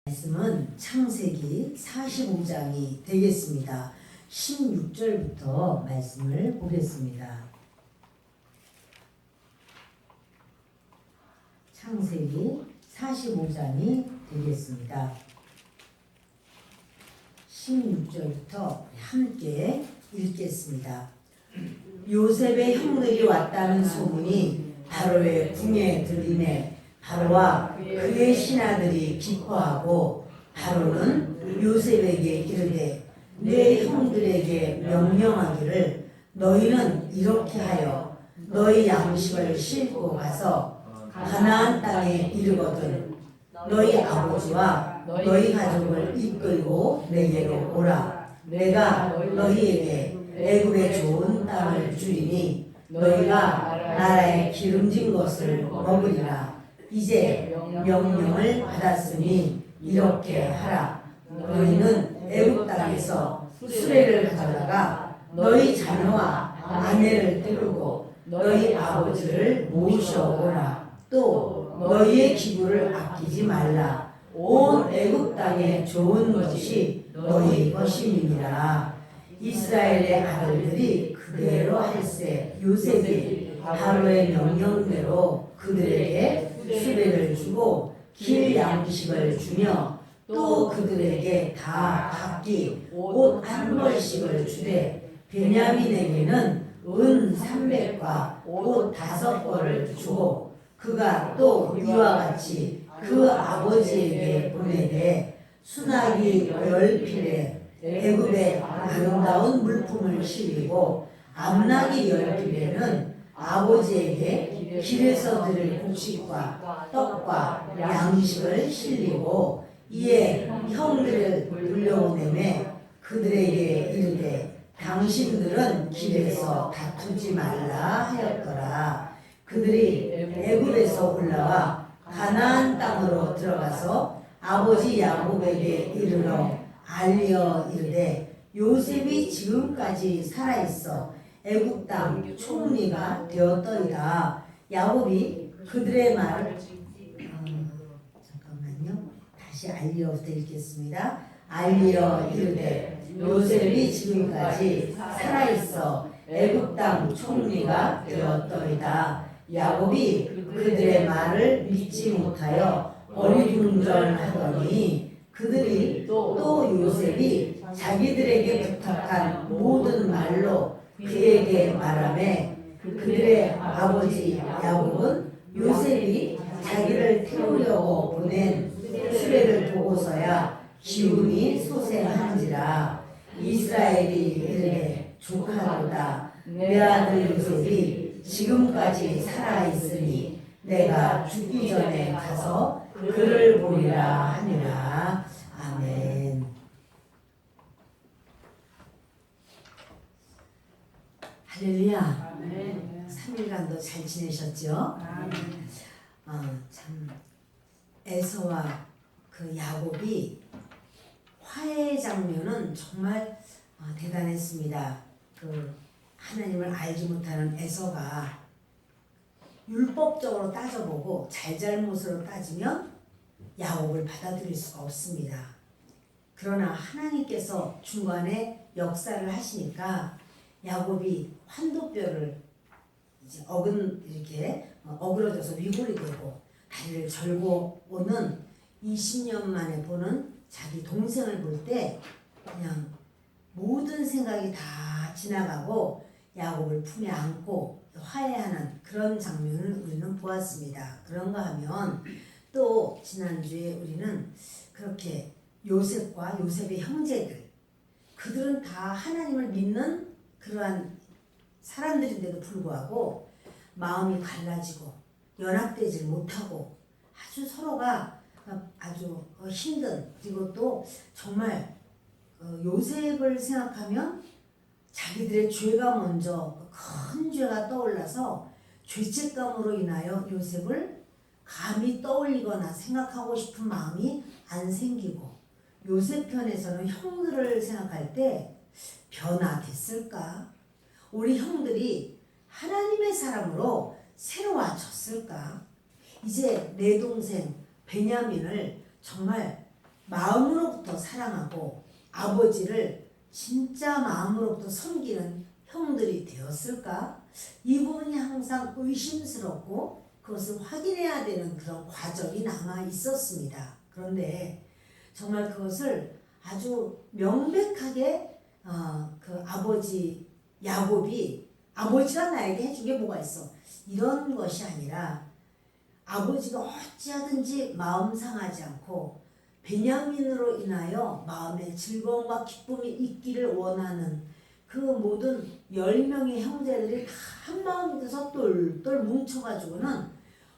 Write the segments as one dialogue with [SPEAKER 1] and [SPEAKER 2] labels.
[SPEAKER 1] 말씀은 창세기 45장이 되겠습니다. 16절부터 말씀을 보겠습니다. 창세기 45장이 되겠습니다. 16절부터 함께 읽겠습니다. 요셉의 형들이 왔다는 소문이 바로의 궁에 들리매 바로와 그의 신하들이 기뻐하고 바로는 요셉에게 이르되 내 형들에게 명령하기를 너희는 이렇게 하여 너희 양식을 싣고 가서 가나안 땅에 이르거든 너희 아버지와 너희 가족을 이끌고 내게로 오라. 내가 너희에게 애굽의 좋은 땅을 주리니 너희가 나라의 기름진 것을 먹으리라. 이제 명령을 받았으니 이렇게 하라. 너희는 애굽 땅에서 수레를 가져다가 너희 자녀와 아내를 데리고 너희 아버지를 모셔오라. 또 너희의 기구를 아끼지 말라. 온 애굽 땅에 좋은 것이 너희 것임이니라. 이스라엘의 아들들이 그대로 할세 요셉이 바로의 명령대로 그들에게 수레를 주고 길 양식을 주며 또 그들에게 다 각기 옷 한 벌씩을 주되 베냐민에게는 은 300과 옷 5벌을 주고 그가 또 이와 같이 그 아버지에게 보내되 수나기 10필에 애굽의 아름다운 물품을 실리고 암나기 10필에는 아버지에게 길에서 들을 곡식과 떡과 양식을 실리고 이에 형들을 불러오내매 그들에게 이르되 당신들은 길에서 다투지 말라 하였더라. 그들이 애굽에서 올라와 가나안 땅으로 들어가서 아버지 야곱에게 이르러 알려 이르되 요셉이 지금까지 살아있어 애굽 땅 총리가 되었더이다. 야곱이 그들의 말을 잠깐만요. 다시 알리어부터 읽겠습니다. 알리어 이르되 요셉이 지금까지 살아있어 애굽 땅 총리가 되었더이다. 야곱이 그들의 말을 믿지 못하여 어리둥절하더니 그들이 또 요셉이 자기들에게 부탁한 모든 말로 그에게 말하매 그들의 아버지 야곱은 요셉이 자기를 태우려고 보낸 수레를 보고서야 기운이 솟아한지라. 이스라엘이 이르되 조카로다. 내 아들 요셉이 지금까지 살아있으니 내가 죽기 전에 가서 그를 보리라 하니라. 아멘. 할렐루야. 3일간도 잘 지내셨죠? 참 에서와 그 야곱이 화해 장면은 정말 대단했습니다. 그 하나님을 알지 못하는 에서가 율법적으로 따져보고 잘잘못으로 따지면 야곱을 받아들일 수가 없습니다. 그러나 하나님께서 중간에 역사를 하시니까 야곱이 환도뼈를 이제 이렇게 어그러져서 위골이 되고 다리를 절고 오는 20년 만에 보는 자기 동생을 볼 때 그냥 모든 생각이 다 지나가고 야곱을 품에 안고 화해하는 그런 장면을 우리는 보았습니다. 그런가 하면 또 지난주에 우리는 그렇게 요셉과 요셉의 형제들 그들은 다 하나님을 믿는 그러한 사람들인데도 불구하고 마음이 갈라지고 연합되지 못하고 아주 서로가 아주 힘든 그리고 또 정말 요셉을 생각하면 자기들의 죄가 먼저 큰 죄가 떠올라서 죄책감으로 인하여 요셉을 감히 떠올리거나 생각하고 싶은 마음이 안 생기고 요셉 편에서는 형들을 생각할 때 변화됐을까? 우리 형들이 하나님의 사람으로 새로 와졌을까? 이제 내 동생 베냐민을 정말 마음으로부터 사랑하고 아버지를 진짜 마음으로부터 섬기는 형들이 되었을까? 이 부분이 항상 의심스럽고 그것을 확인해야 되는 그런 과정이 남아 있었습니다. 그런데 정말 그것을 아주 명백하게 그 아버지 야곱이 아버지가 나에게 해준 게 뭐가 있어? 이런 것이 아니라 아버지가 어찌하든지 마음 상하지 않고 베냐민으로 인하여 마음에 즐거움과 기쁨이 있기를 원하는 그 모든 10명의 형제들이 다 한마음이 돼서 똘똘 뭉쳐가지고는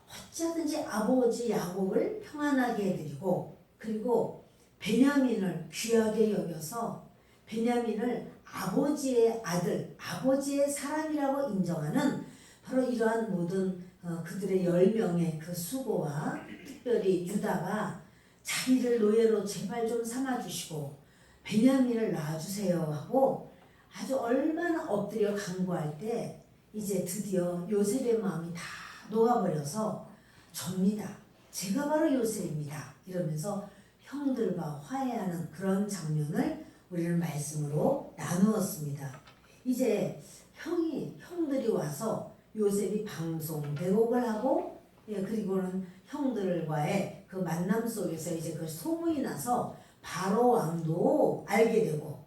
[SPEAKER 1] 어찌하든지 아버지 야곱을 평안하게 해드리고 그리고 베냐민을 귀하게 여겨서 베냐민을 아버지의 아들, 아버지의 사람이라고 인정하는 바로 이러한 모든 그들의 10명의 그 수고와 특별히 유다가 자기를 노예로 제발 좀 삼아주시고 베냐민을 낳아주세요 하고 아주 얼마나 엎드려 간구할 때 이제 드디어 요셉의 마음이 다 녹아버려서 접니다. 제가 바로 요셉입니다. 이러면서 형들과 화해하는 그런 장면을 우리는 말씀으로 나누었습니다. 이제 형들이 와서 요셉이 방송대곡을 하고 그리고는 형들과의 그 만남 속에서 이제 그 소문이 나서 바로 왕도 알게 되고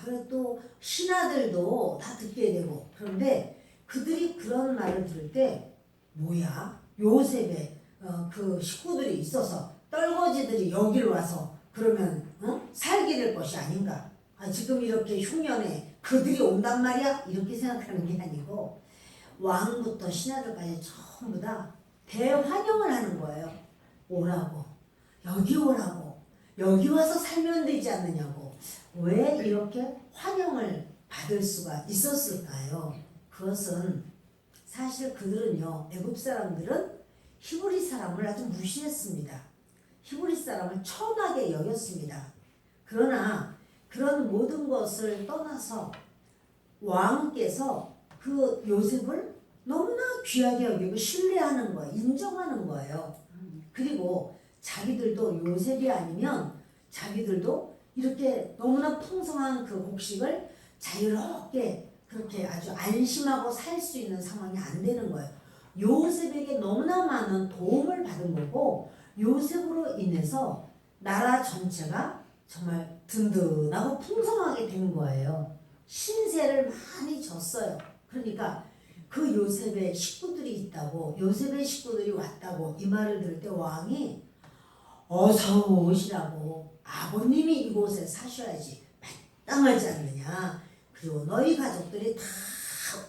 [SPEAKER 1] 그래 또 신하들도 다 듣게 되고 그런데 그들이 그런 말을 들을 때 뭐야? 요셉의 그 식구들이 있어서 떨거지들이 여기로 와서 그러면 살게 될 것이 아닌가? 지금 이렇게 흉년에 그들이 온단 말이야? 이렇게 생각하는 게 아니고 왕부터 신하들까지 전부 다 대환영을 하는 거예요. 오라고, 여기 오라고, 여기 와서 살면 되지 않느냐고. 왜 이렇게 환영을 받을 수가 있었을까요? 그것은 사실 그들은요, 애굽 사람들은 히브리 사람을 아주 무시했습니다. 히브리 사람을 천하게 여겼습니다. 그러나 그런 모든 것을 떠나서 왕께서 그 요셉을 너무나 귀하게 여기고 신뢰하는 거예요. 인정하는 거예요. 그리고 자기들도 요셉이 아니면 자기들도 이렇게 너무나 풍성한 그 곡식을 자유롭게 그렇게 아주 안심하고 살 수 있는 상황이 안 되는 거예요. 요셉에게 너무나 많은 도움을 받은 거고 요셉으로 인해서 나라 전체가 정말 든든하고 풍성하게 된 거예요. 신세를 많이 졌어요. 그러니까 그 요셉의 식구들이 있다고 요셉의 식구들이 왔다고 이 말을 들을 때 왕이 어서 오시라고 아버님이 이곳에 사셔야지 마땅하지 않느냐. 그리고 너희 가족들이 다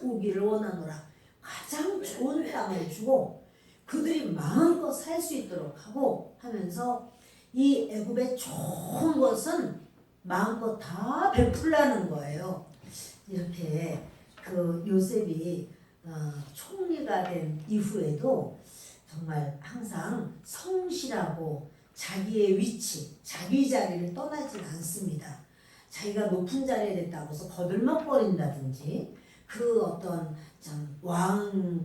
[SPEAKER 1] 오기를 원하노라. 가장 좋은 땅을 주고 그들이 마음껏 살 수 있도록 하고 하면서 이 애굽의 좋은 것은 마음껏 다 베풀라는 거예요. 이렇게 그 요셉이 총리가 된 이후에도 정말 항상 성실하고 자기의 위치, 자기 자리를 떠나진 않습니다. 자기가 높은 자리에 됐다고 해서 거들먹거린다든지 그 어떤 왕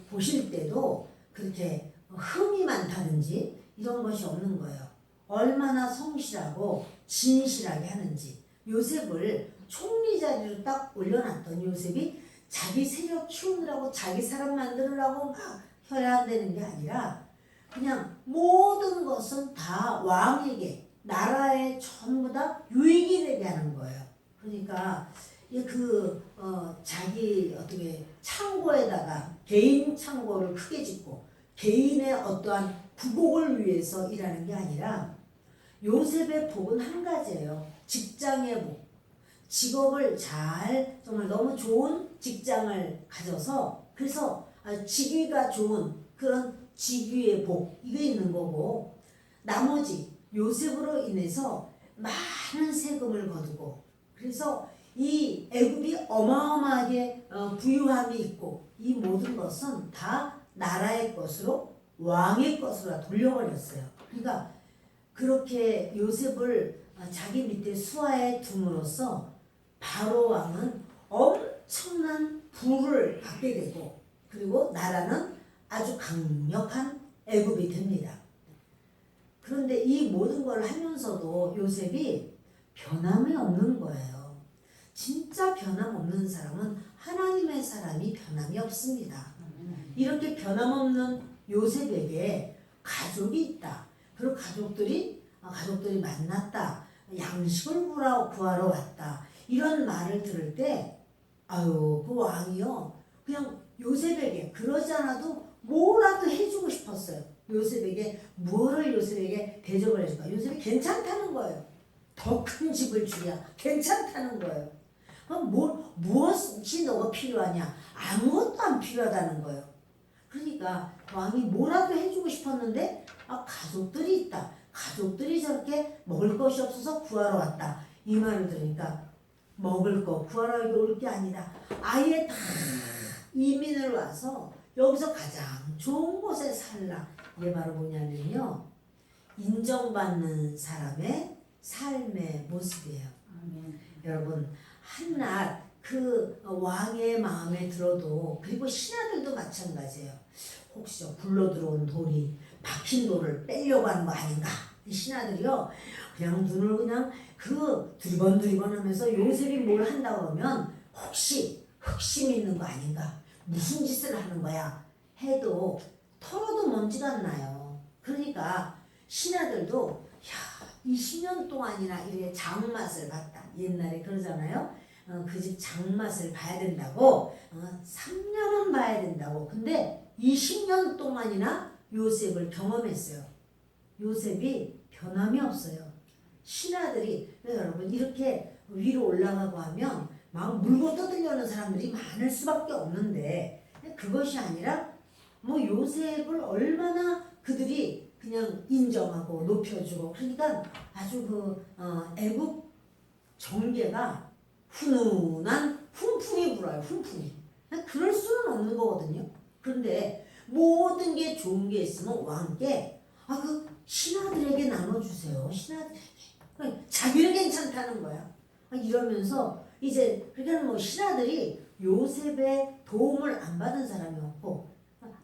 [SPEAKER 1] 보실 때도 그렇게 흠이 많다든지 이런 것이 없는 거예요. 얼마나 성실하고 진실하게 하는지. 요셉을 총리 자리로 딱 올려놨던 요셉이 자기 세력 키우느라고 자기 사람 만들으라고 막 혈안되는 게 아니라 그냥 모든 것은 다 왕에게 나라에 전부 다 유익이 되게 하는 거예요. 그러니까 자기 어떻게 창고에다가 개인 창고를 크게 짓고 개인의 어떠한 부복을 위해서 일하는 게 아니라 요셉의 복은 한 가지예요. 직장의 복. 직업을 잘 정말 너무 좋은 직장을 가져서 그래서 직위가 좋은 그런 직위의 복 이게 있는 거고 나머지 요셉으로 인해서 많은 세금을 거두고 그래서 이 애굽이 어마어마하게 부유함이 있고 이 모든 것은 다 나라의 것으로 왕의 것으로 돌려버렸어요. 그러니까 그렇게 요셉을 자기 밑에 수하에 둠으로써 바로 왕은 엄청난 부를 받게 되고 그리고 나라는 아주 강력한 애굽이 됩니다. 그런데 이 모든 걸 하면서도 요셉이 변함이 없는 거예요. 진짜 변함없는 사람은 하나님의 사람이 변함이 없습니다. 이렇게 변함없는 요셉에게 가족이 있다. 그리고 가족들이 만났다. 양식을 구하러 왔다. 이런 말을 들을 때 아유 그 왕이요 그냥 요셉에게 그러지 않아도 뭐라도 해주고 싶었어요. 요셉에게 대접을 해줄까? 요셉이 괜찮다는 거예요. 더 큰 집을 주랴 괜찮다는 거예요. 그럼 무엇이 너가 필요하냐? 아무것도 안 필요하다는 거예요. 그러니까 왕이 뭐라도 해주고 싶었는데 가족들이 있다. 가족들이 저렇게 먹을 것이 없어서 구하러 왔다. 이 말을 들으니까 먹을 거 구하러 올 게 아니라 아예 다 이민을 와서 여기서 가장 좋은 곳에 살라. 이게 바로 뭐냐면요. 인정받는 사람의 삶의 모습이에요. 여러분 한낱 그 왕의 마음에 들어도 그리고 신하들도 마찬가지예요. 혹시 굴러 들어온 돌이 박힌 돌을 빼려고 하는 거 아닌가? 이 신하들이요 그냥 눈을 그냥 그 두리번 하면서 요셉이 뭘 한다 그러면 혹시 흑심이 있는 거 아닌가? 무슨 짓을 하는 거야? 해도 털어도 먼지가 안 나요. 그러니까 신하들도 20년 동안이나 이렇게 장맛을 봤다. 옛날에 그러잖아요. 그 집 장맛을 봐야 된다고 3년은 봐야 된다고. 근데 20년 동안이나 요셉을 경험했어요. 요셉이 변함이 없어요. 신하들이 여러분 이렇게 위로 올라가고 하면 막 물고 떠들려는 사람들이 많을 수밖에 없는데 그것이 아니라 뭐 요셉을 얼마나 그들이 그냥 인정하고 높여주고 그러니까 아주 애국 정계가 훈훈한 훈풍이 불어요. 훈풍이. 그럴 수는 없는 거거든요. 그런데 모든 게 좋은 게 있으면 왕께 그 신하들에게 나눠주세요. 신하들에게. 자기는 괜찮다는 거야. 이러면서 이제 그러니까 뭐 신하들이 요셉의 도움을 안 받은 사람이 없고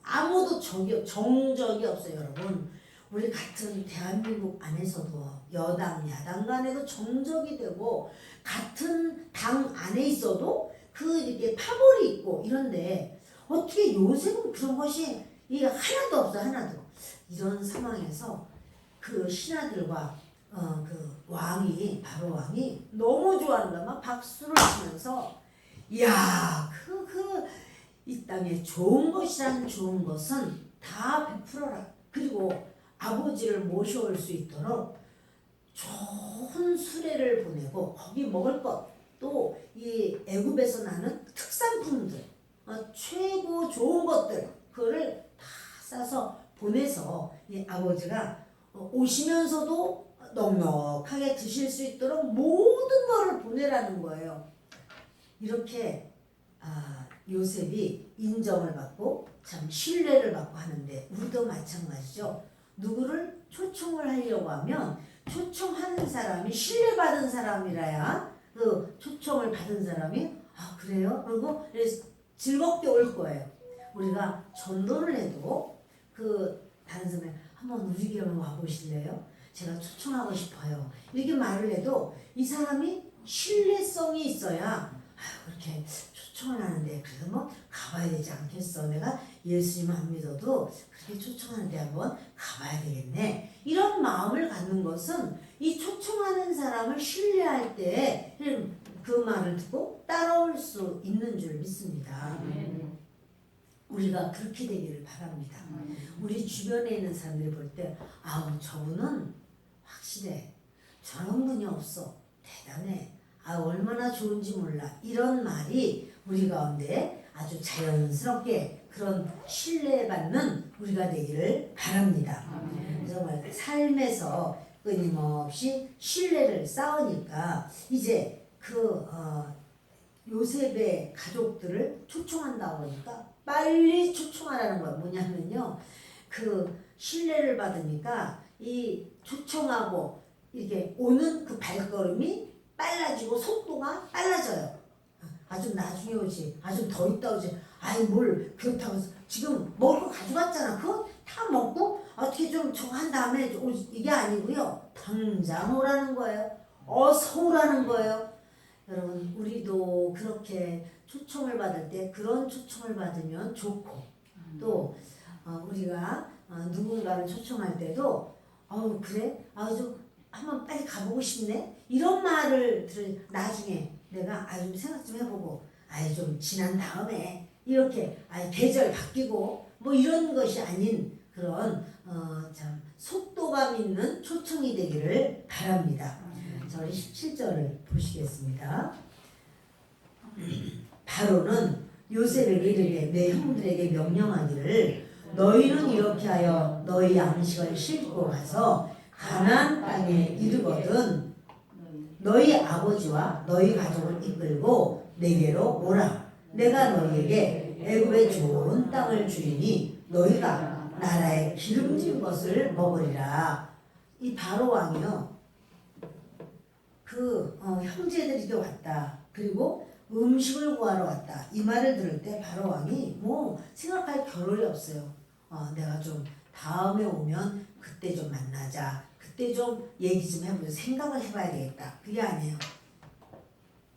[SPEAKER 1] 아무도 정적이 없어요. 여러분 우리 같은 대한민국 안에서도 여당 야당 간에도 정적이 되고 같은 당 안에 있어도 이렇게 파벌이 있고 이런데 어떻게 요셉은 그런 것이 이게 하나도 없어. 하나도. 이런 상황에서 그 신하들과 바로 왕이 너무 좋아하는 거야. 막 박수를 치면서 야 이 땅에 좋은 것이란 좋은 것은 다 베풀어라. 그리고 아버지를 모셔올 수 있도록 좋은 수레를 보내고 거기 먹을 것 또 이 애굽에서 나는 특산품들 최고 좋은 것들 그거를 다 싸서 보내서 이 아버지가 오시면서도 넉넉하게 드실 수 있도록 모든 것을 보내라는 거예요. 이렇게 요셉이 인정을 받고 참 신뢰를 받고 하는데 우리도 마찬가지죠. 누구를 초청을 하려고 하면 초청하는 사람이 신뢰받은 사람이라야 그 초청을 받은 사람이 그래요? 그리고 즐겁게 올 거예요. 우리가 전도를 해도 다른 사람이 한번 우리 교회 와보실래요? 제가 초청하고 싶어요. 이렇게 말을 해도 이 사람이 신뢰성이 있어야 그렇게 초청을 하는데 그래도 뭐 가봐야 되지 않겠어. 내가 예수님 안 믿어도 그렇게 초청하는데 한번 가봐야 되겠네. 이런 마음을 갖는 것은 이 초청하는 사람을 신뢰할 때 그 말을 듣고 따라올 수 있는 줄 믿습니다. 우리가 그렇게 되기를 바랍니다. 우리 주변에 있는 사람들이 볼 때 저분은 확실해. 저런 분이 없어. 대단해. 얼마나 좋은지 몰라. 이런 말이 우리 가운데 아주 자연스럽게 그런 신뢰받는 우리가 되기를 바랍니다. 정말 삶에서 끊임없이 신뢰를 쌓으니까 이제 요셉의 가족들을 초청한다고 하니까 빨리 초청하라는 거야. 뭐냐면요. 신뢰를 받으니까 이 초청하고 이렇게 오는 그 발걸음이 빨라지고 속도가 빨라져요. 좀 나중에 오지. 좀 더 있다 오지. 뭘 그렇다고 해서 지금 먹을 거 가져갔잖아. 그거 다 먹고 어떻게 좀 한 다음에 이게 아니고요. 당장 오라는 거예요. 어서 오라는 거예요. 여러분 우리도 그렇게 초청을 받을 때 그런 초청을 받으면 좋고 또 우리가 누군가를 초청할 때도 그래? 좀 한번 빨리 가보고 싶네? 이런 말을 나중에 내가 좀 생각 좀 해보고 좀 지난 다음에 이렇게 계절 바뀌고 뭐 이런 것이 아닌 그런 참 속도감 있는 초청이 되기를 바랍니다. 자, 우리 17절을 보시겠습니다. 바로는 요셉에게 이르되 내 형들에게 명령하기를 너희는 이렇게 하여 너희 양식을 싣고 가서 가나안 땅에 이르거든 너희 아버지와 너희 가족을 이끌고 내게로 오라. 내가 너희에게 애굽의 좋은 땅을 주리니 너희가 나라의 기름진 것을 먹으리라. 이 바로 왕이요. 형제들이 왔다. 그리고 음식을 구하러 왔다. 이 말을 들을 때 바로 왕이 뭐 생각할 겨를이 없어요. 내가 좀 다음에 오면 그때 좀 만나자. 그때 좀 얘기 좀 해보자. 생각을 해봐야 되겠다. 그게 아니에요.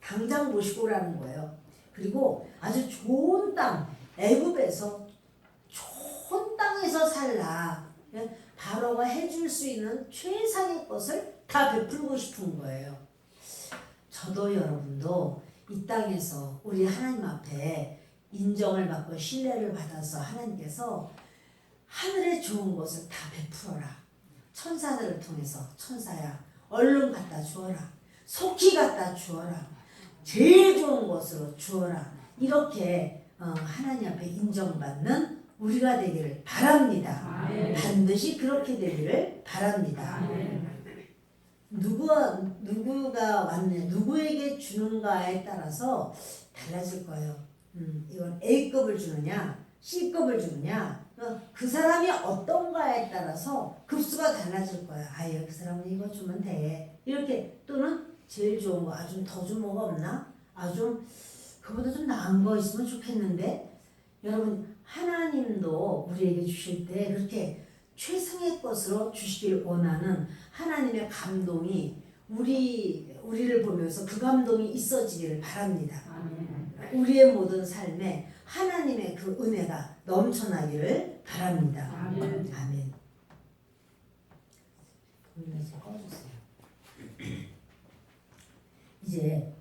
[SPEAKER 1] 당장 모시고 오라는 거예요. 그리고 아주 좋은 땅, 애굽에서 좋은 땅에서 살라. 바로가 해줄 수 있는 최상의 것을 다 베풀고 싶은 거예요. 저도 여러분도 이 땅에서 우리 하나님 앞에 인정을 받고 신뢰를 받아서 하나님께서 하늘의 좋은 것을 다 베풀어라. 천사들을 통해서 천사야 얼른 갖다 주어라. 속히 갖다 주어라. 제일 좋은 것으로 주어라. 이렇게 하나님 앞에 인정받는 우리가 되기를 바랍니다. 아멘. 반드시 그렇게 되기를 바랍니다. 아멘. 누구가 왔느냐, 누구에게 주는가에 따라서 달라질 거예요. 이건 A급을 주느냐, C급을 주느냐, 그 사람이 어떤가에 따라서 급수가 달라질 거야. 그 사람은 이거 주면 돼. 이렇게 또는 제일 좋은 거, 좀 더 준 뭐가 없나? 좀 그보다 좀 나은 거 있으면 좋겠는데. 여러분 하나님도 우리에게 주실 때 그렇게 최상의 것으로 주시길 원하는 하나님의 감동이 우리를 보면서 그 감동이 있어지기를 바랍니다. 우리의 모든 삶에 하나님의 그 은혜가 넘쳐나기를 바랍니다. 아멘. 이제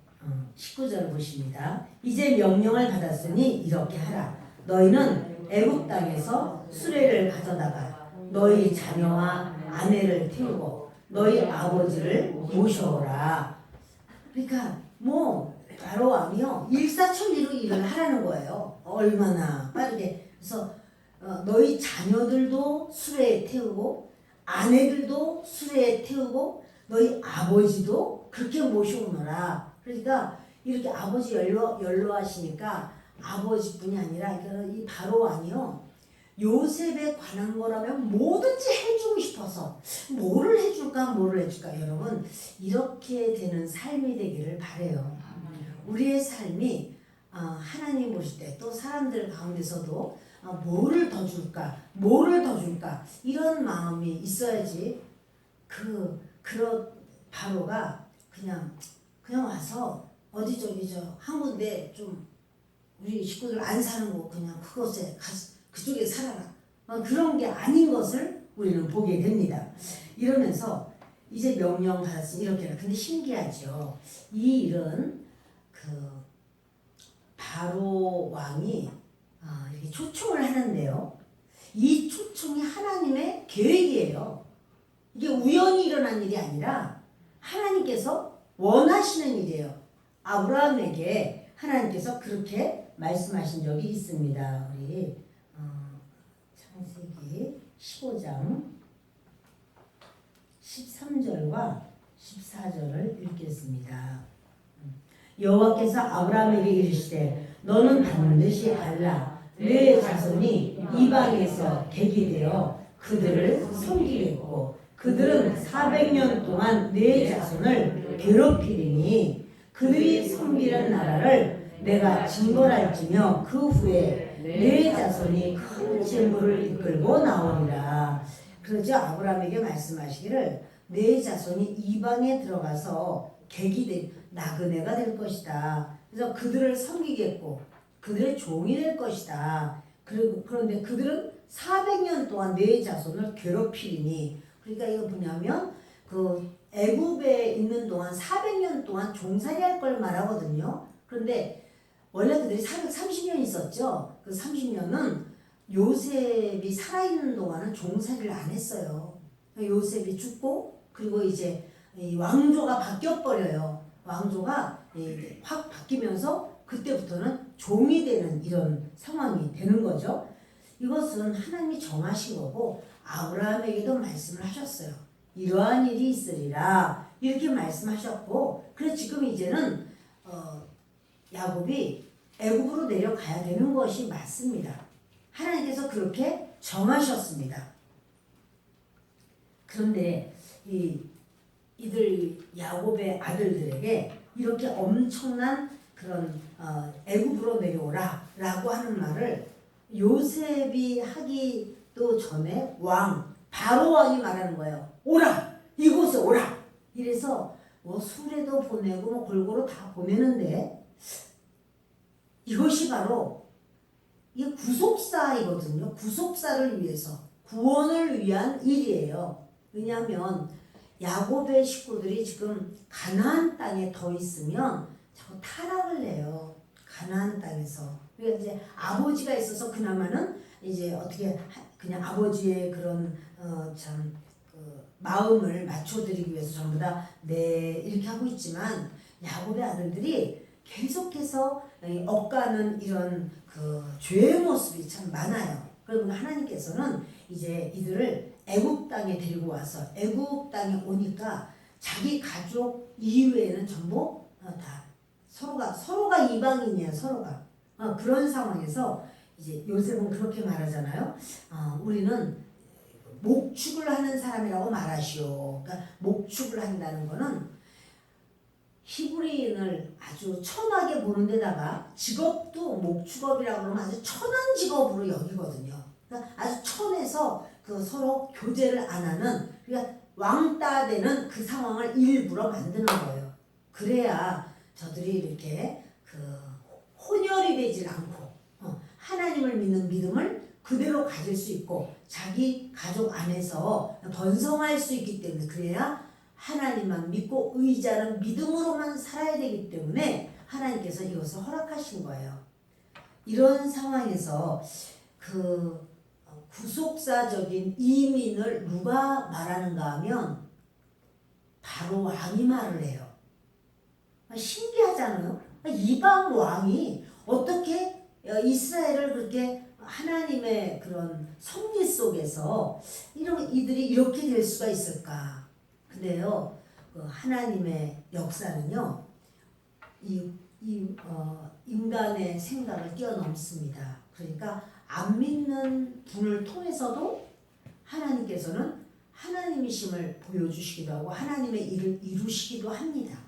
[SPEAKER 1] 19절 보십니다. 이제 명령을 받았으니 이렇게 하라. 너희는 애굽 땅에서 수레를 가져다가 너희 자녀와 아내를 태우고 너희 아버지를 모셔오라. 그러니까 바로 왕이요 일사천리로 일을 하라는 거예요. 얼마나 빠르게. 그래서 너희 자녀들도 수레에 태우고 아내들도 수레에 태우고 너희 아버지도 그렇게 모셔오너라. 그러니까 이렇게 아버지 연로하시니까 아버지뿐이 아니라 이 바로 왕이요 요셉에 관한 거라면 뭐든지 해주고 싶어서 뭐를 해줄까 여러분 이렇게 되는 삶이 되기를 바래요. 우리의 삶이 하나님 보실 때 또 사람들 가운데서도 뭐를 더 줄까 이런 마음이 있어야지 그런 바로가 그냥 와서 어디 저기 한 군데 좀 우리 식구들 안 사는 곳 그냥 그곳에 가서 그쪽에 살아라. 그런 게 아닌 것을 우리는 보게 됩니다. 이러면서 이제 명령 받았으니 이렇게 해라. 근데 신기하죠. 이 일은 바로 왕이 이렇게 초청을 하는데요. 이 초청이 하나님의 계획이에요. 이게 우연히 일어난 일이 아니라 하나님께서 원하시는 일이에요. 아브라함에게 하나님께서 그렇게 말씀하신 적이 있습니다. 우리 창세기 15장 13절과 14절을 읽겠습니다. 여호와께서 아브라함에게 이르시되 너는 반드시 알라. 내 자손이 이방에서 대기되어 그들을 섬기겠고 그들은 400년 동안 내 자손을 괴롭히리니 그들이 섬기는 나라를 내가 징벌할지며 그 후에 내 자손이 큰 재물을 이끌고 나오리라. 그러죠. 아브라함에게 말씀하시기를 내 자손이 이방에 들어가서 객이 된 나그네가 될 것이다. 그래서 그들을 섬기겠고 그들의 종이 될 것이다. 그런데 그들은 400년 동안 내 자손을 괴롭히리니, 그러니까 이거 뭐냐면 그 애굽에 있는 동안 400년 동안 종살이 할 걸 말하거든요. 그런데 원래 그들이 430년 있었죠. 그 30년은 요셉이 살아있는 동안은 종살이를 안 했어요. 요셉이 죽고 그리고 이제 이 왕조가 바뀌어버려요. 왕조가 확 바뀌면서 그때부터는 종이 되는 이런 상황이 되는 거죠. 이것은 하나님이 정하신 거고 아브라함에게도 말씀을 하셨어요. 이러한 일이 있으리라 이렇게 말씀하셨고, 그래서 지금 이제는 야곱이 애굽으로 내려가야 되는 것이 맞습니다. 하나님께서 그렇게 정하셨습니다. 그런데 이들 야곱의 아들들에게 이렇게 엄청난 그런 애굽으로 내려오라 라고 하는 말을 요셉이 하기도 전에 바로 왕이 말하는 거예요. 오라! 이곳에 오라! 이래서 뭐 수레도 보내고 뭐 골고루 다 보내는데, 이것이 바로 이 구속사이거든요. 구속사를 위해서, 구원을 위한 일이에요. 왜냐하면 야곱의 식구들이 지금 가나안 땅에 더 있으면 자꾸 타락을 내요. 가나안 땅에서. 그러니까 이제 아버지가 있어서 그나마는 이제 어떻게 그냥 아버지의 그런 마음을 맞춰드리기 위해서 전부 다 이렇게 하고 있지만, 야곱의 아들들이 계속해서 엇가는 이런 그 죄의 모습이 참 많아요. 그러면 하나님께서는 이제 이들을 애굽 땅에 데리고 와서 애굽 땅에 오니까 자기 가족 이외에는 전부 다 서로가 이방인이에요. 서로가 그런 상황에서 이제 요셉은 그렇게 말하잖아요. 우리는 목축을 하는 사람이라고 말하시오. 그러니까 목축을 한다는 거는 히브리인을 아주 천하게 보는 데다가 직업도 목축업이라고 그러면 아주 천한 직업으로 여기거든요. 그러니까 아주 천해서 그 서로 교제를 안 하는, 그러니까 왕따 되는 그 상황을 일부러 만드는 거예요. 그래야 저들이 이렇게 그 혼혈이 되질 않고 하나님을 믿는 믿음을 그대로 가질 수 있고 자기 가족 안에서 번성할 수 있기 때문에, 그래야 하나님만 믿고 의자는 믿음으로만 살아야 되기 때문에 하나님께서 이것을 허락하신 거예요. 이런 상황에서 그 구속사적인 이민을 누가 말하는가 하면 바로 왕이 말을 해요. 신기하잖아요. 이방 왕이 어떻게 이스라엘을 그렇게 하나님의 그런 섭리 속에서 이들이 이렇게 될 수가 있을까? 근데요, 하나님의 역사는요, 인간의 생각을 뛰어넘습니다. 그러니까 안 믿는 분을 통해서도 하나님께서는 하나님이심을 보여주시기도 하고 하나님의 일을 이루시기도 합니다.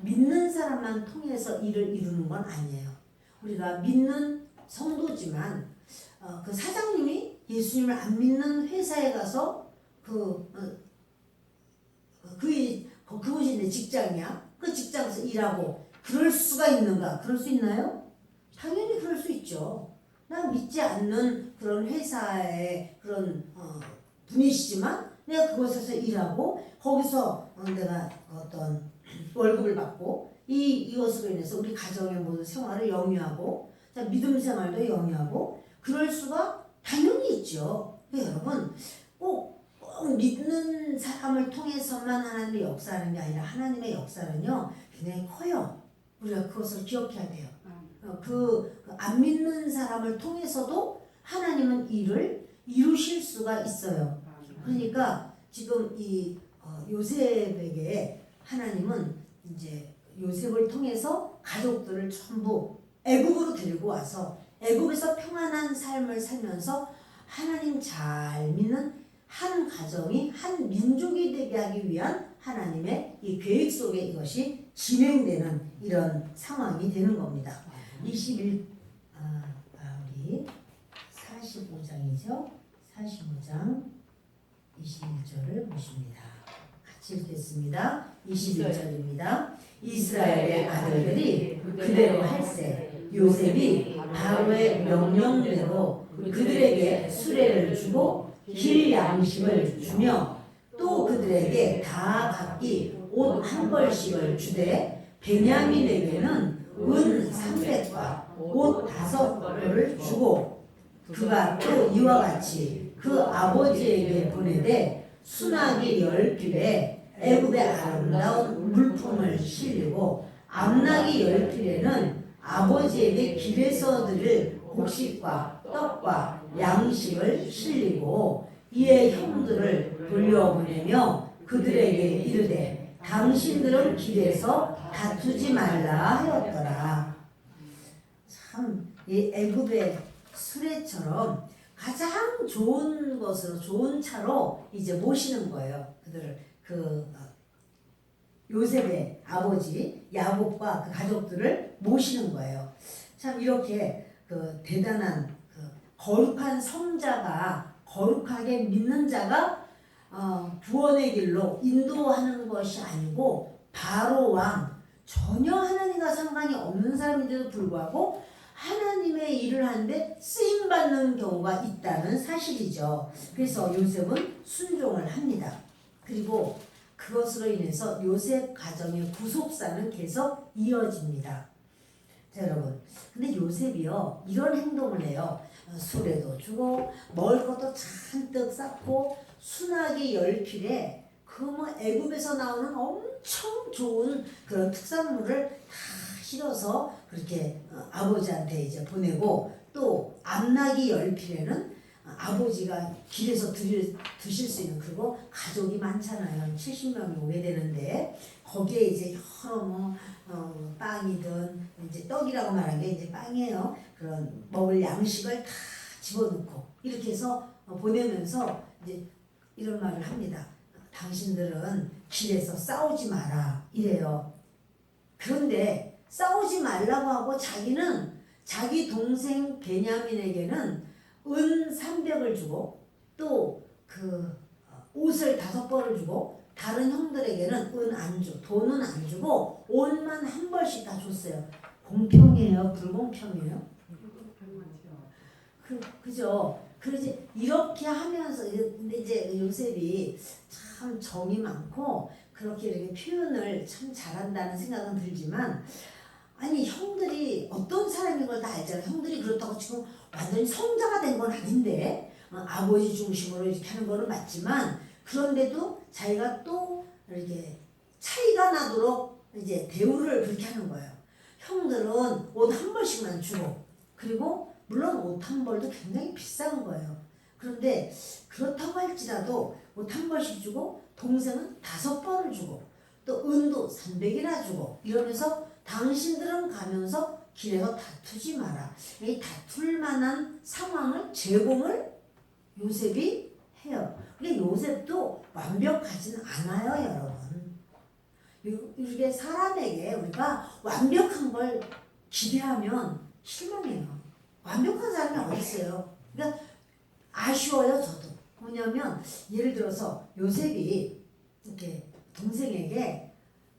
[SPEAKER 1] 믿는 사람만 통해서 일을 이루는 건 아니에요. 우리가 믿는 성도지만 그 사장님이 예수님을 안 믿는 회사에 가서 그곳이 내 직장이야. 그 직장에서 일하고 그럴 수가 있는가? 그럴 수 있나요? 당연히 그럴 수 있죠. 난 믿지 않는 그런 회사의 그런 분이시지만 내가 그곳에서 일하고 거기서 내가 어떤 월급을 받고 이것으로 인해서 우리 가정의 모든 생활을 영위하고 믿음 생활도 영위하고 그럴 수가 당연히 있죠. 여러분 꼭 믿는 사람을 통해서만 하나님의 역사하는 게 아니라 하나님의 역사는요 굉장히 커요. 우리가 그것을 기억해야 돼요. 안 믿는 사람을 통해서도 하나님은 일을 이루실 수가 있어요. 그러니까 지금 이 요셉에게 하나님은 이제 요셉을 통해서 가족들을 전부 애굽으로 데리고 와서 애굽에서 평안한 삶을 살면서 하나님 잘 믿는 한 가정이 한 민족이 되게 하기 위한 하나님의 이 계획 속에 이것이 진행되는 이런 상황이 되는 겁니다. 21 우리 요셉기 45장이죠. 45장 21절을 보십니다. 같이 읽겠습니다. 21절입니다. 이스라엘의 아들들이 그대로 할세 요셉이 바로의 명령대로 그들에게 수레를 주고 길 양식을 주며 또 그들에게 다 각기 옷 한 벌씩을 주되 베냐민에게는 은 300과 옷 5벌을 주고 그가 또 이와 같이 그 아버지에게 보내되 수나기 10필에 애굽의 아름다운 물품을 실리고 암나기 10필에는 아버지에게 길에서 드릴 곡식과 떡과 양식을 실리고 이에 형들을 돌려보내며 그들에게 이르되 당신들은 길에서 다투지 말라 하였더라. 참 이 애굽의 수레처럼 가장 좋은 것으로 좋은 차로 이제 모시는 거예요. 그들을 요셉의 아버지 야곱과 그 가족들을 모시는 거예요. 참 이렇게 대단한 거룩한 성자가 거룩하게 믿는 자가 구원의 길로 인도하는 것이 아니고 바로 왕 전혀 하나님과 상관이 없는 사람인데도 불구하고 하나님의 일을 하는데 쓰임받는 경우가 있다는 사실이죠. 그래서 요셉은 순종을 합니다. 그리고 그것으로 인해서 요셉 가정의 구속사는 계속 이어집니다. 자, 여러분, 근데 요셉이요 이런 행동을 해요. 수레도 주고 먹을 것도 잔뜩 쌓고 수나기 10필에 그 애굽에서 나오는 엄청 좋은 그런 특산물을 다 실어서 그렇게 아버지한테 이제 보내고 또 암나기 10필에는 아버지가 길에서 드실 수 있는 그리고 가족이 많잖아요. 70명이 오게 되는데 거기에 이제 여러 빵이든 이제 떡이라고 말한 게 이제 빵이에요. 그런 먹을 양식을 다 집어넣고 이렇게 해서 보내면서 이제 이런 말을 합니다. 당신들은 길에서 싸우지 마라 이래요. 그런데 싸우지 말라고 하고 자기는 자기 동생 베냐민에게는 은 300을 주고 또 옷을 5벌을 주고 다른 형들에게는 은 안 주, 돈은 안 주고 옷만 한 벌씩 다 줬어요. 공평해요? 불공평해요? 그죠? 그러지 이렇게 하면서 근데 이제 요셉이 참 정이 많고 그렇게 이렇게 표현을 참 잘한다는 생각은 들지만 아니 형들이 어떤 사람인 걸 다 알잖아요. 형들이 그렇다고 지금 완전히 성자가 된 건 아닌데 아버지 중심으로 이렇게 하는 거는 맞지만 그런데도 자기가 또 이렇게 차이가 나도록 이제 대우를 그렇게 하는 거예요. 형들은 옷 한 벌씩만 주고 그리고 물론 옷 한 벌도 굉장히 비싼 거예요. 그런데 그렇다고 할지라도 옷 한 벌씩 주고 동생은 5벌을 주고 또 은도 300이나 주고 이러면서 당신들은 가면서 길에서 다투지 마라. 이 다툴 만한 상황을 제공을 요셉이 해요. 근데 요셉도 완벽하진 않아요, 여러분. 이게 사람에게 우리가 완벽한 걸 기대하면 실망해요. 완벽한 사람이 어디 있어요? 그러니까 아쉬워요, 저도. 뭐냐면 예를 들어서 요셉이 이렇게 동생에게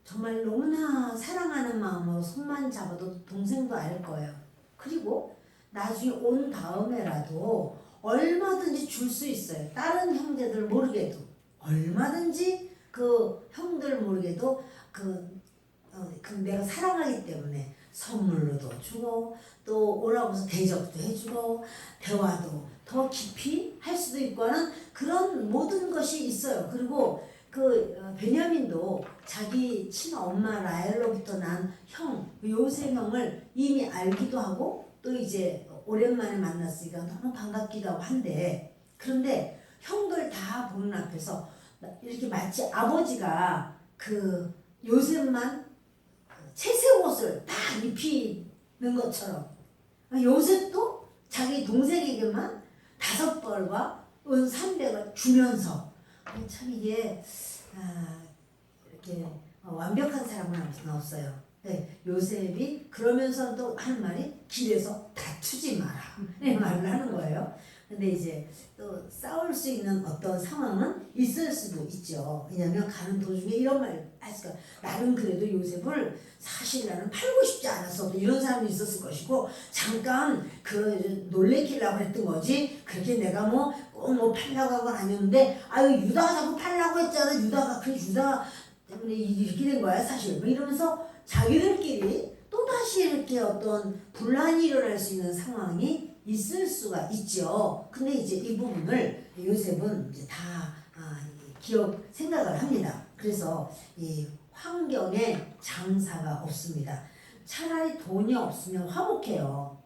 [SPEAKER 1] 정말 너무나 사랑하는 마음으로 손만 잡아도 동생도 알 거예요. 그리고 나중에 온 다음에라도 얼마든지 줄 수 있어요. 다른 형제들 모르게도 얼마든지 그 형들 모르게도 내가 사랑하기 때문에 선물로도 주고 또 오라고 해서 대접도 해주고 대화도 더 깊이 할 수도 있고 하는 그런 모든 것이 있어요. 그리고 베냐민도 자기 친엄마 라헬로부터 난 형, 요셉 형을 이미 알기도 하고 또 이제 오랜만에 만났으니까 너무 반갑기도 하고 한데 그런데 형들 다 보는 앞에서 이렇게 마치 아버지가 요셉만 채색 옷을 다 입히는 것처럼 요셉도 자기 동생에게만 5벌과 은 300을 주면서 참 이게 이렇게 완벽한 사람은 아무튼 없어요. 네, 요셉이 그러면서 또 하는 말이 길에서 다투지 마라. 네, 말을 하는 거예요. 근데 이제 또 싸울 수 있는 어떤 상황은 있을 수도 있죠. 왜냐면 가는 도중에 이런 말 하니까 나는 그래도 요셉을 사실 나는 팔고 싶지 않았어. 이런 사람이 있었을 것이고 잠깐 그 놀래키려고 했던 거지. 그렇게 내가 뭐 꼭 뭐 팔려고 한 건 아니었는데 아유 유다가 자꾸 팔려고 했잖아. 유다가 그 유다 때문에 이렇게 된 거야 사실. 뭐 이러면서 자기들끼리 또 다시 이렇게 어떤 분란이 일어날 수 있는 상황이 있을 수가 있죠. 근데 이제 이 부분을 요셉은 이제 다 생각을 합니다. 그래서 이 환경에 장사가 없습니다. 차라리 돈이 없으면 화목해요.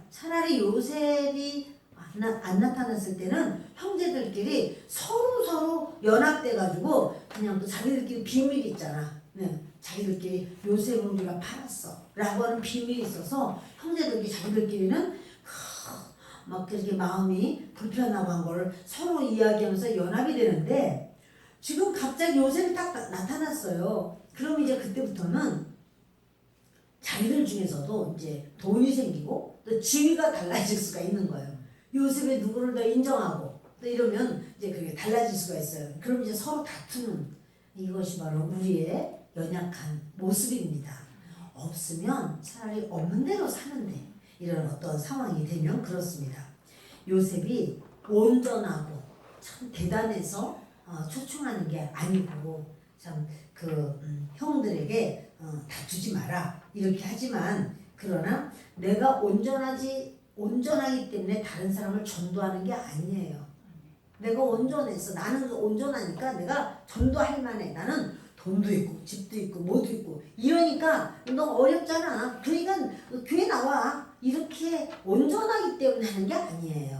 [SPEAKER 1] 차라리 요셉이 안 나타났을 때는 형제들끼리 서로 연합돼가지고 그냥 또 자기들끼리 비밀이 있잖아. 네. 자기들끼리 요셉을 우리가 팔았어 라고 하는 비밀이 있어서 형제들끼리 자기들끼리는 막 그렇게 마음이 불편하고 한 걸 서로 이야기하면서 연합이 되는데 지금 갑자기 요셉이 딱 나타났어요. 그럼 이제 그때부터는 자기들 중에서도 이제 돈이 생기고 또 지위가 달라질 수가 있는 거예요. 요셉의 누구를 더 인정하고 또 이러면 이제 그게 달라질 수가 있어요. 그럼 이제 서로 다투는 이것이 바로 우리의 연약한 모습입니다. 없으면 차라리 없는 대로 사는데 이런 어떤 상황이 되면 그렇습니다. 요셉이 온전하고 참 대단해서 초청하는 게 아니고 참 형들에게 다투지 마라 이렇게 하지만 그러나 내가 온전하기 때문에 다른 사람을 전도하는 게 아니에요. 내가 온전해서 나는 온전하니까 내가 전도할 만해. 나는 돈도 있고 집도 있고 뭐도 있고 이러니까 너 어렵잖아. 그러니까 교회 나와. 이렇게 온전하기 때문에 하는 게 아니에요.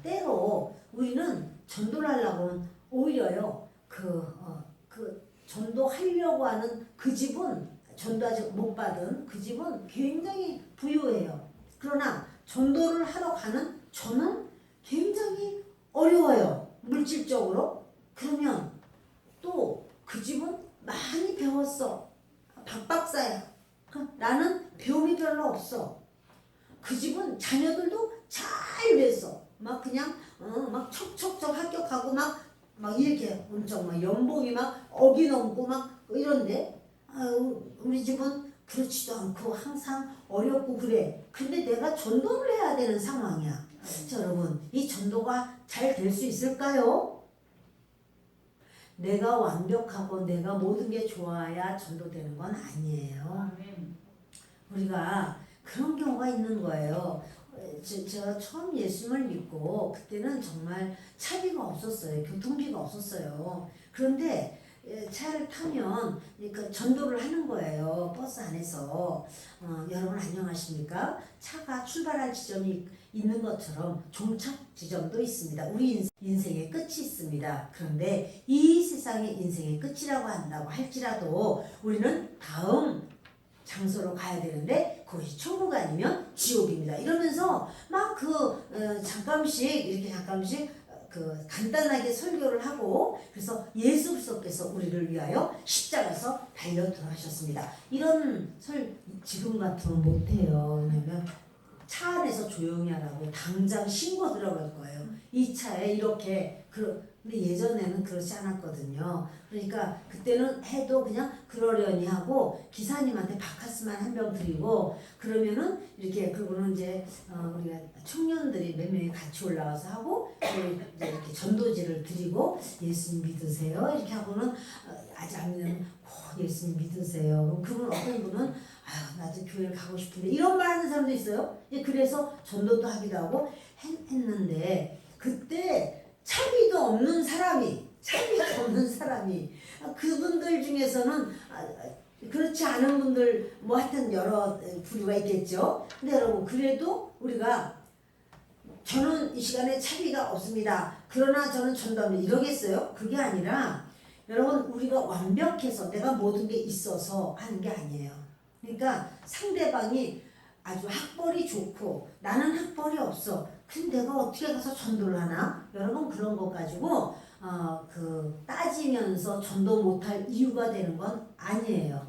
[SPEAKER 1] 때로 우리는 전도를 하려고 하면 오히려요. 그 전도하려고 하는 그 집은 전도하지 못 받은 그 집은 굉장히 부유해요. 그러나 전도를 하러 가는 저는 굉장히 어려워요. 물질적으로. 그러면 또 그 집은 많이 배웠어. 박박사야. 나는 배움이 별로 없어. 그 집은 자녀들도 잘 됐어. 막 그냥 막 척척척 합격하고 막 이렇게 엄청 막 연봉이 막 억이 넘고 막 이런데 우리 집은 그렇지도 않고 항상 어렵고 그래. 근데 내가 전도를 해야 되는 상황이야. 자, 여러분 이 전도가 잘 될 수 있을까요? 내가 완벽하고 내가 모든 게 좋아야 전도되는 건 아니에요. 우리가 그런 경우가 있는 거예요. 제가 처음 예수님을 믿고 그때는 정말 차비가 없었어요. 교통비가 없었어요. 그런데 차를 타면 그러니까 전도를 하는 거예요. 버스 안에서. 여러분 안녕하십니까? 차가 출발할 지점이 있는 것처럼 종착 지점도 있습니다. 우리 인생의 끝이 있습니다. 그런데 이 세상의 인생의 끝이라고 한다고 할지라도 우리는 다음 장소로 가야 되는데 그것이 천국 아니면 지옥입니다. 이러면서 막 잠깐씩 간단하게 설교를 하고 그래서 예수 그리스도께서 우리를 위하여 십자가에서 달려 돌아가셨습니다. 이런 지금 같으면 못해요. 왜냐면 차 안에서 조용히 하라고 당장 신고 들어갈 거예요. 이 차에 이렇게 근데 예전에는 그렇지 않았거든요. 그러니까 그때는 해도 그냥 그러려니 하고 기사님한테 바카스만 한 병 드리고 그러면은 이렇게 그러고는 이제 우리가 청년들이 몇 명이 같이 올라와서 하고 이제 이렇게 전도지를 드리고 예수님 믿으세요 이렇게 하고는 아직 안 믿으면 예수님 믿으세요. 그분 어떤 분은 아유 나도 교회를 가고 싶은데 이런 말 하는 사람도 있어요. 그래서 전도도 하기도 하고 했는데 그때 차비도 없는 사람이 그분들 중에서는 그렇지 않은 분들 뭐 하여튼 여러 부류가 있겠죠. 근데 여러분 그래도 우리가 저는 이 시간에 차비가 없습니다. 그러나 저는 전도합니다. 이러겠어요? 그게 아니라 여러분 우리가 완벽해서 내가 모든 게 있어서 하는 게 아니에요. 그러니까 상대방이 아주 학벌이 좋고 나는 학벌이 없어. 근데 내가 어떻게 가서 전도를 하나? 여러분 그런 거 가지고 따지면서 전도 못할 이유가 되는 건 아니에요.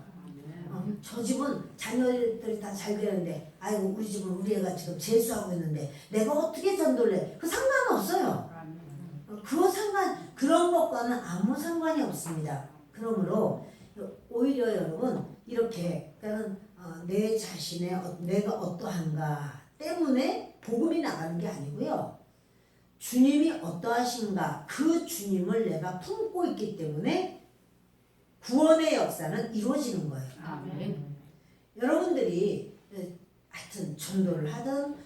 [SPEAKER 1] 저 집은 자녀들이 다 잘 되는데 아이고 우리 집은 우리 애가 지금 재수하고 있는데 내가 어떻게 전도를 해? 그 상관없어요. 그런 것과는 아무 상관이 없습니다. 그러므로 오히려 여러분 이렇게 그러니까 내 자신의 내가 어떠한가 때문에 복음이 나가는 게 아니고요. 주님이 어떠하신가 그 주님을 내가 품고 있기 때문에 구원의 역사는 이루어지는 거예요.
[SPEAKER 2] 아멘.
[SPEAKER 1] 여러분들이 하여튼 전도를 하든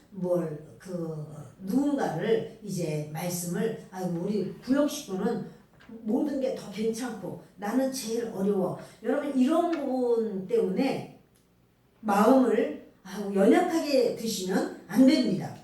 [SPEAKER 1] 누군가를 이제 말씀을 아이고 우리 구역 식구는 모든 게 더 괜찮고 나는 제일 어려워. 여러분 이런 부분 때문에 마음을 연약하게 드시면 안 됩니다.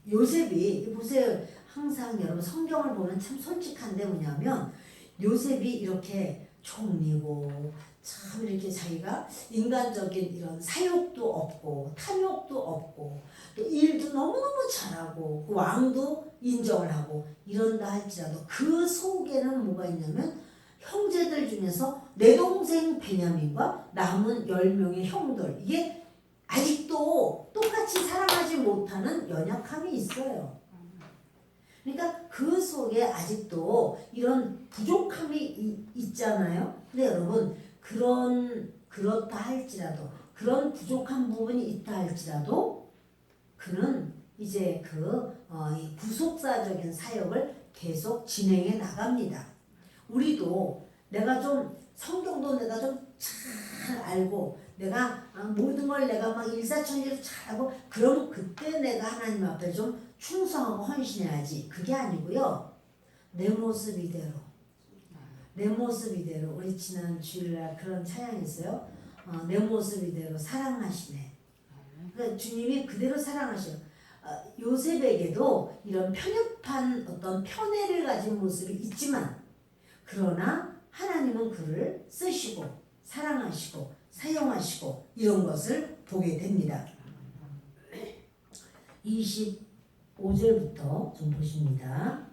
[SPEAKER 1] 요셉이 보세요. 항상 여러분 성경을 보면 참 솔직한데 뭐냐면 요셉이 이렇게 총리고 참 이렇게 자기가 인간적인 이런 사욕도 없고 탐욕도 없고 또 일도 너무너무 잘하고 왕도 인정을 하고 이런다 할지라도 그 속에는 뭐가 있냐면 형제들 중에서 내 동생 베냐민과 남은 10명의 형들 이게 아직도 똑같이 사랑하지 못하는 연약함이 있어요. 그러니까 그 속에 아직도 이런 부족함이 있잖아요. 근데 여러분 그렇다 할지라도 그런 부족한 부분이 있다 할지라도 그는 이제 이 구속사적인 사역을 계속 진행해 나갑니다. 우리도 내가 좀 성경도 내가 좀 잘 알고 내가 모든 걸 내가 막 일사천리로 잘하고 그럼 그때 내가 하나님 앞에 좀 충성하고 헌신해야지. 그게 아니고요. 내 모습 이대로 우리 지난 주일날 그런 찬양이 있어요. 내 모습 이대로 사랑하시네. 그러니까 주님이 그대로 사랑하셔요. 요셉에게도 이런 편협한 어떤 편애를 가진 모습이 있지만 그러나 하나님은 그를 쓰시고 사랑하시고 사용하시고 이런 것을 보게 됩니다. 25절부터 좀 보십니다.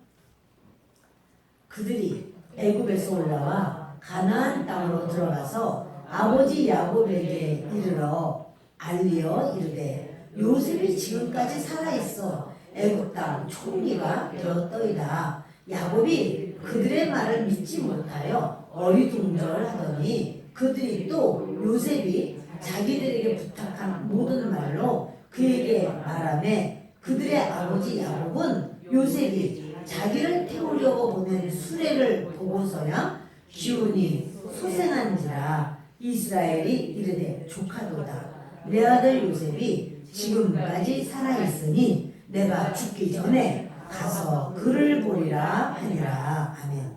[SPEAKER 1] 그들이 애굽에서 올라와 가나안 땅으로 들어가서 아버지 야곱에게 이르러 알리어 이르되 요셉이 지금까지 살아있어 애굽 땅 총리가 되었더이다. 야곱이 그들의 말을 믿지 못하여 어리둥절하더니 그들이 또 요셉이 자기들에게 부탁한 모든 말로 그에게 말하매 그들의 아버지 야곱은 요셉이 자기를 태우려고 보낸 수레를 보고서야 기운이 소생한지라 이스라엘이 이르되 조카도다. 내 아들 요셉이 지금까지 살아있으니 내가 죽기 전에 가서 그를 보리라 하니라. 아멘.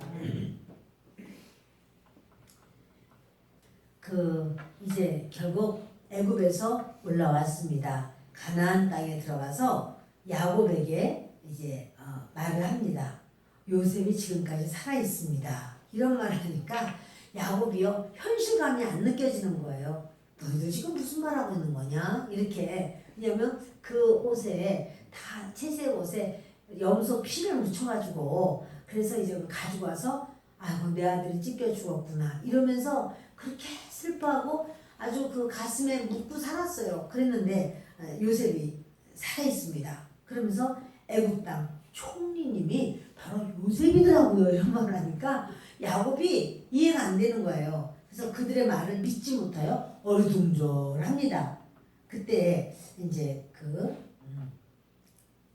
[SPEAKER 1] 이제 결국 애굽에서 올라왔습니다. 가나안 땅에 들어가서 야곱에게 이제 말을 합니다. 요셉이 지금까지 살아 있습니다. 이런 말을 하니까 야곱이요 현실감이 안 느껴지는 거예요. 너희들 지금 무슨 말하고 있는 거냐? 이렇게. 왜냐면 그 옷에 다 채색 옷에 염소 피를 묻혀가지고 그래서 이제 가지고 와서 아이고 내 아들이 찢겨 죽었구나 이러면서 그렇게 슬퍼하고 아주 그 가슴에 묻고 살았어요. 그랬는데 요셉이 살아있습니다. 그러면서 애굽 땅 총리님이 바로 요셉이더라고요. 이런 말을 하니까 야곱이 이해가 안 되는 거예요. 그래서 그들의 말을 믿지 못하여 어리둥절합니다. 그때 이제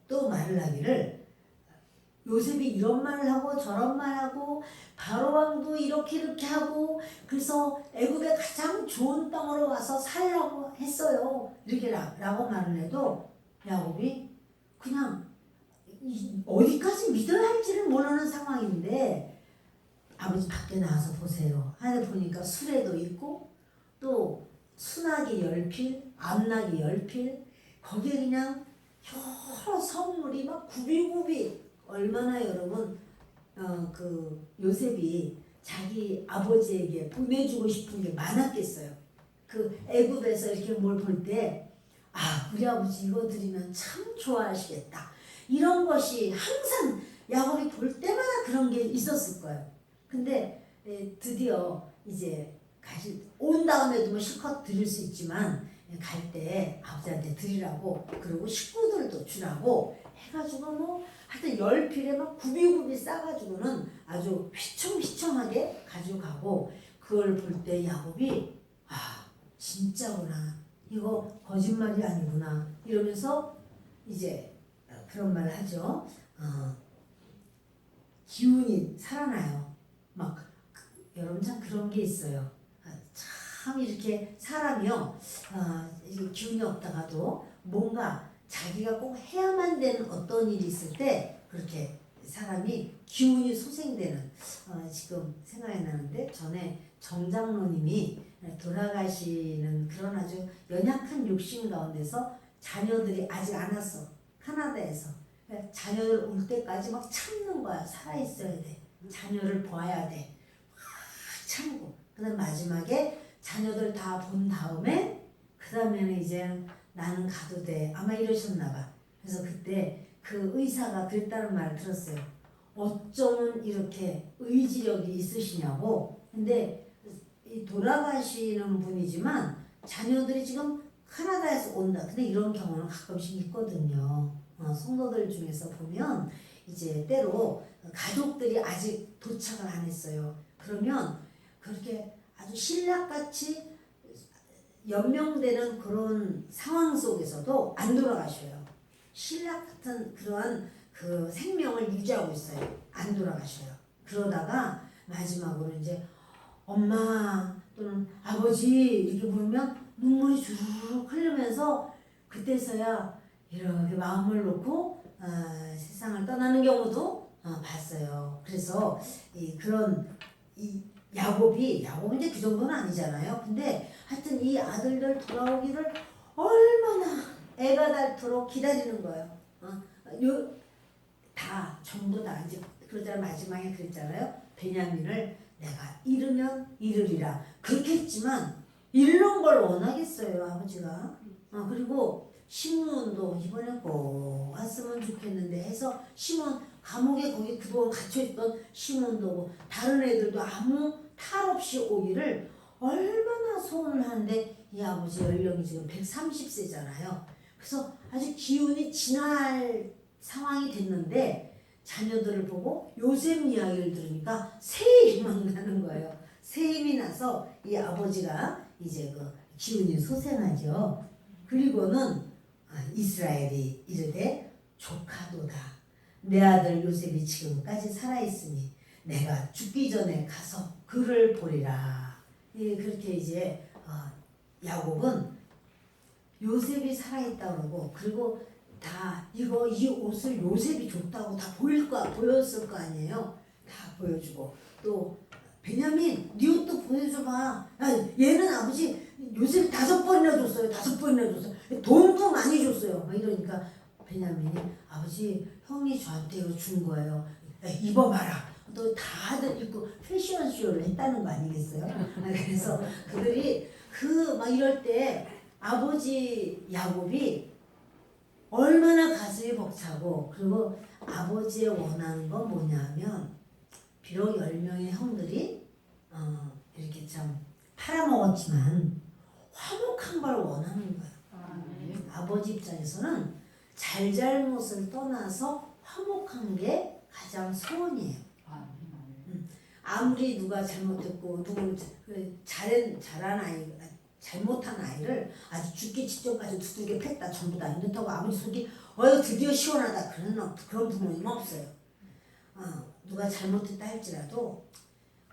[SPEAKER 1] 또 말을 하기를 요셉이 이런 말을 하고 저런 말하고 바로왕도 이렇게 하고 그래서 애굽의 가장 좋은 땅으로 와서 살라고 했어요. 이렇게 라고 말을 해도 야곱이 그냥 어디까지 믿어야 할지를 모르는 상황인데 아버지 밖에 나와서 보세요. 하늘 보니까 수레도 있고 또 수나기 10필, 암나기 10필 거기에 그냥 여러 선물이 막 굽이굽이 얼마나 여러분 요셉이 자기 아버지에게 보내주고 싶은 게 많았겠어요. 그 애굽에서 이렇게 뭘 볼 때 우리 아버지 이거 드리면 참 좋아하시겠다. 이런 것이 항상 야곱이 볼 때마다 그런 게 있었을 거예요. 근데 드디어 이제 온 다음에도 뭐 실컷 드릴 수 있지만 갈 때 아버지한테 드리라고 그리고 식구들도 주라고 해가지고 뭐 하여튼 10필에 막 굽이굽이 싸가지고는 아주 휘청휘청하게 가져가고 그걸 볼 때 야곱이 아 진짜구나 이거 거짓말이 아니구나 이러면서 이제 그런 말을 하죠. 기운이 살아나요. 막 여러분 참 그런 게 있어요. 참 이렇게 사람이요 기운이 없다가도 뭔가 자기가 꼭 해야만 되는 어떤 일이 있을 때 그렇게 사람이 기운이 소생되는 지금 생각이 나는데 전에 정장로님이 돌아가시는 그런 아주 연약한 육신 가운데서 자녀들이 아직 안 왔어. 카나다에서 자녀들 올 때까지 막 참는 거야. 살아있어야 돼. 자녀를 봐야 돼. 막 참고 그다음 마지막에 자녀들 다 본 다음에 그 다음에는 이제 나는 가도 돼. 아마 이러셨나 봐. 그래서 그때 그 의사가 그랬다는 말을 들었어요. 어쩌면 이렇게 의지력이 있으시냐고. 근데 이 돌아가시는 분이지만 자녀들이 지금 카나다에서 온다. 근데 이런 경우는 가끔씩 있거든요. 성도들 중에서 보면 이제 때로 가족들이 아직 도착을 안 했어요. 그러면 그렇게 아주 신랑같이 연명되는 그런 상황 속에서도 안 돌아가셔요. 신랑 같은 그러한 그 생명을 유지하고 있어요. 안 돌아가셔요. 그러다가 마지막으로 이제 엄마 또는 아버지 이렇게 부르면 눈물이 주르륵 흐르면서 그때서야 이렇게 마음을 놓고 세상을 떠나는 경우도 봤어요. 그래서 그런 야곱이 이제 그 정도는 아니잖아요. 근데 하여튼 이 아들들 돌아오기를 얼마나 애가 닳도록 기다리는 거예요. 다 전부 다 이제 그러잖아요. 마지막에 그랬잖아요. 베냐민을 내가 잃으면 잃으리라 그렇게 했지만 잃는 걸 원하겠어요 아버지가. 그리고 시므온도 이번에 꼭 왔으면 좋겠는데 해서 시므온 감옥에 거기 그동안 갇혀있던 시므온도 오고 다른 애들도 아무 탈 없이 오기를 얼마나 소원을 하는데 이 아버지 연령이 지금 130세잖아요. 그래서 아주 기운이 지날 상황이 됐는데 자녀들을 보고 요셉 이야기를 들으니까 새 힘이 막 나는 거예요. 새 힘이 나서 이 아버지가 이제 그 기운이 소생하죠. 그리고는 이스라엘이 이르되 조카도다. 내 아들 요셉이 지금까지 살아있으니 내가 죽기 전에 가서 그를 보리라. 그렇게 이제 야곱은 요셉이 살아있다 그러고 그리고 다 이 옷을 요셉이 줬다고 다 보였을 거 아니에요. 다 보여주고 또 베냐민 네 옷도 보여줘봐. 얘는 아버지 요셉이 5번이나 줬어요. 5번이나 줬어요. 돈도 많이 줬어요. 막 이러니까 베냐민이 아버지 형이 저한테 이거 준 거예요. 입어봐라. 또 다들 입고 패션쇼를 했다는 거 아니겠어요? 그래서 그들이 막 이럴 때 아버지 야곱이 얼마나 가슴이 벅차고 그리고 아버지의 원하는 건 뭐냐면 비록 10명의 형들이 이렇게 참 팔아먹었지만 화목한 걸 원하는 거예요. 아버지 입장에서는 잘잘못을 떠나서 화목한 게 가장 소원이에요. 아무리 누가 잘못했고 누구 잘한 아이 잘못한 아이를 아주 죽기 직전까지 두들겨 팼다 전부 다 이렇다고 아버지 속이 드디어 시원하다 그런 부모님은 없어요. 누가 잘못했다 할지라도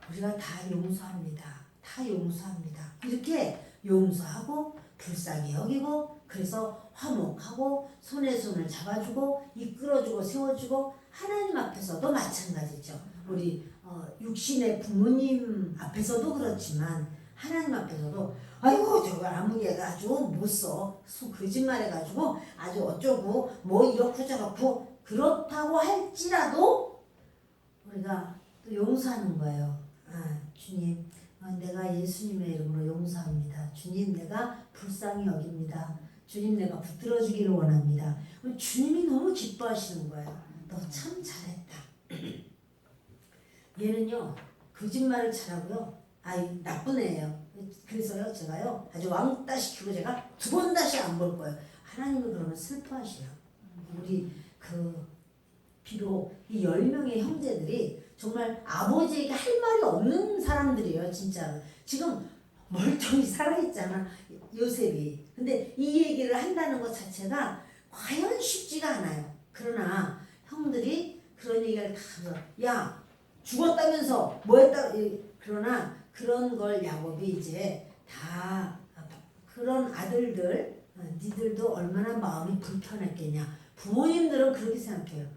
[SPEAKER 1] 우리가 다 용서합니다. 다 용서합니다. 이렇게 용서하고 불쌍히 여기고 그래서 화목하고 손에 손을 잡아주고 이끌어주고 세워주고 하나님 앞에서도 마찬가지죠. 우리 육신의 부모님 앞에서도 그렇지만 하나님 앞에서도 아이고 저거 아무 얘가 아주 못써 거짓말해가지고 아주 어쩌고 뭐 이렇고 저렇고 그렇다고 할지라도 우리가 또 용서하는 거예요. 주님 내가 예수님의 이름으로 용서합니다. 주님 내가 불쌍히 여깁니다. 주님 내가 붙들어주기를 원합니다. 주님이 너무 기뻐하시는 거예요. 너 참 잘했다. 얘는요 거짓말을 잘하고요 나쁜 애예요. 그래서요 제가요 아주 왕따 시키고 제가 2번 다시 안 볼 거예요. 하나님이 그러면 슬퍼하시요. 우리 비록 이 10명의 형제들이 정말 아버지에게 할 말이 없는 사람들이에요. 진짜 지금 멀쩡히 살아있잖아 요셉이. 근데 이 얘기를 한다는 것 자체가 과연 쉽지가 않아요. 그러나 형들이 그런 얘기를 다 하면서 야 죽었다면서 뭐 했다. 그러나 그런 걸 야곱이 이제 다 그런 아들들 니들도 얼마나 마음이 불편했겠냐. 부모님들은 그렇게 생각해요.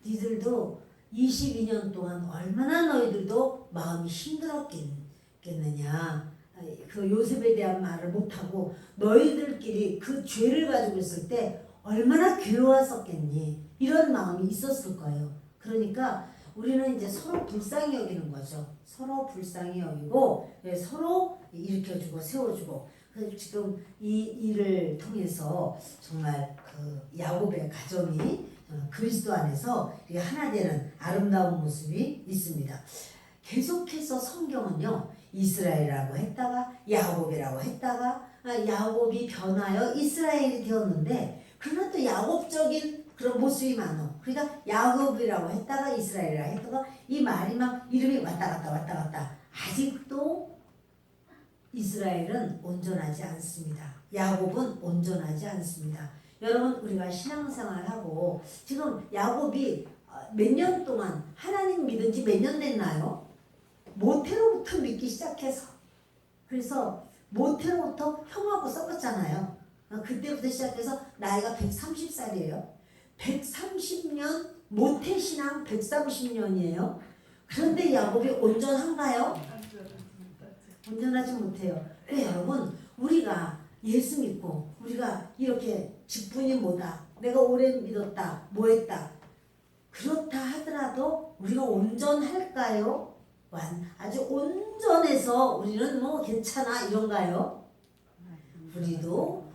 [SPEAKER 1] 니들도 22년 동안 얼마나 너희들도 마음이 힘들었겠느냐. 그 요셉에 대한 말을 못하고 너희들끼리 그 죄를 가지고 있을 때 얼마나 괴로웠었겠니. 이런 마음이 있었을 거예요. 그러니까 우리는 이제 서로 불쌍히 여기는 거죠. 서로 불쌍히 여기고 서로 일으켜주고 세워주고. 그래서 지금 이 일을 통해서 정말 그 야곱의 가정이 그리스도 안에서 하나 되는 아름다운 모습이 있습니다. 계속해서 성경은요 이스라엘이라고 했다가 야곱이라고 했다가 야곱이 변하여 이스라엘이 되었는데 그러나 또 야곱적인 그런 모습이 많아. 그러니까 야곱이라고 했다가 이스라엘이라고 했다가 이 말이 막 이름이 왔다 갔다 아직도 이스라엘은 온전하지 않습니다. 야곱은 온전하지 않습니다. 여러분 우리가 신앙생활하고 지금 야곱이 몇 년 동안 하나님 믿은 지 몇 년 됐나요? 모태로부터 믿기 시작해서 그래서 모태로부터 형하고 썩었잖아요. 그때부터 시작해서 나이가 130살이에요. 130년 모태신앙 130년이에요. 그런데 야곱이 온전한가요? 온전하지 못해요. 여러분 우리가 예수 믿고 우리가 이렇게 직분이 뭐다 내가 오래 믿었다 뭐 했다 그렇다 하더라도 우리가 온전할까요? 아주 온전해서 우리는 뭐 괜찮아 이런가요? 우리도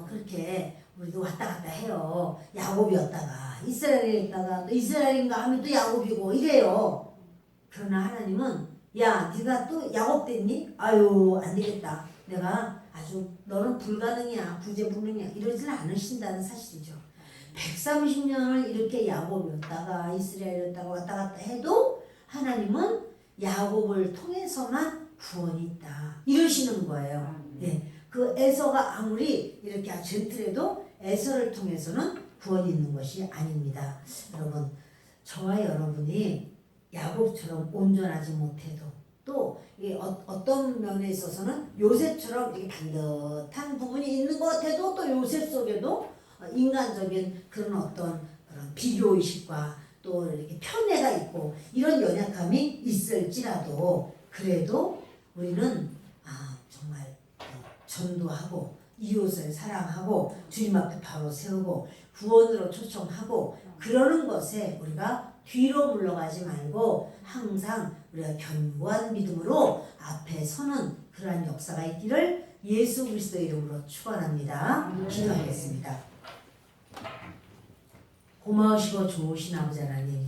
[SPEAKER 1] 그렇게 우리도 왔다 갔다 해요. 야곱이었다가 이스라엘이었다가 또 이스라엘인가 하면 또 야곱이고 이래요. 그러나 하나님은 야 네가 또 야곱 됐니? 아유 안 되겠다. 내가 아주 너는 불가능이야 구제불능이야 이러지는 않으신다는 사실이죠. 130년을 이렇게 야곱이었다가 이스라엘이었다가 왔다 갔다 해도 하나님은 야곱을 통해서만 구원이 있다 이러시는 거예요. 네, 그 에서가 아무리 이렇게 젠틀해도 에서를 통해서는 구원이 있는 것이 아닙니다. 여러분 저와 여러분이 야곱처럼 온전하지 못해도 또 어떤 면에 있어서는 요셉처럼 이렇게 반듯한 부분이 있는 것 같아도 또 요셉 속에도 인간적인 그런 그런 비교의식과 또 이렇게 편애가 있고 이런 연약함이 있을지라도 그래도 우리는 정말 전도하고 이웃을 사랑하고 주님 앞에 바로 세우고 구원으로 초청하고 그러는 것에 우리가 뒤로 물러가지 말고 항상 우리가 견고한 믿음으로 앞에 서는 그러한 역사가 있기를 예수 그리스도의 이름으로 축원합니다. 기도하겠습니다. 고마우시고 좋으신 아버지 하나님